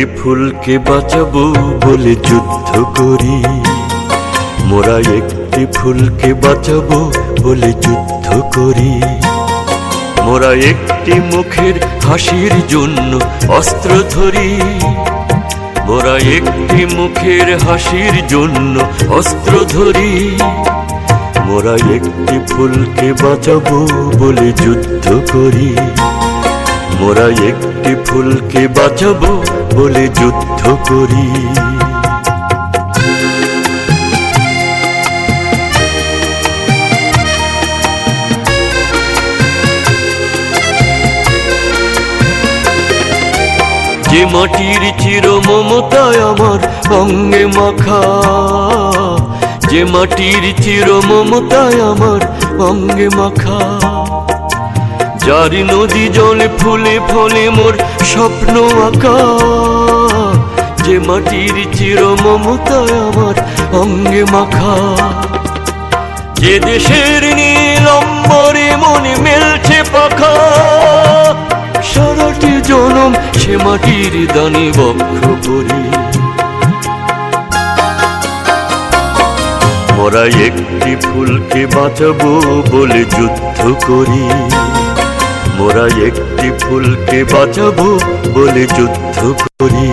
একটি ফুলকে বাঁচাবো বলে যুদ্ধ করি, মোরা একটি ফুলকে বাঁচাবো বলে যুদ্ধ করি। মোরা একটি মুখের হাসির জন্য অস্ত্র ধরি, মোরা একটি মুখের হাসির জন্য অস্ত্র ধরি। মোরা একটি ফুলকে বাঁচাবো বলে যুদ্ধ করি, মোরা একটি ফুলকে বাঁচাবো বলে যুদ্ধ করি। যে মাটির চির মমতায় আমার অঙ্গে মাখা, যে মাটির চির মমতায় আমার অঙ্গে মাখা। যার নদী জলে ফুলে ফলে মোর স্বপ্ন আঁকা, যে মাটির চির মমতায় আমার অঙ্গে মাখা। যে দেশের নীল অম্বরে মনে মেলছে পাখা, সারাটি জনম সে মাটির দানে বক্ষ করি। মোরা একটি ফুলকে বাঁচাবো বলে যুদ্ধ করি, মোরা একটি ফুলকে বাঁচাবো বলে যুদ্ধ করি।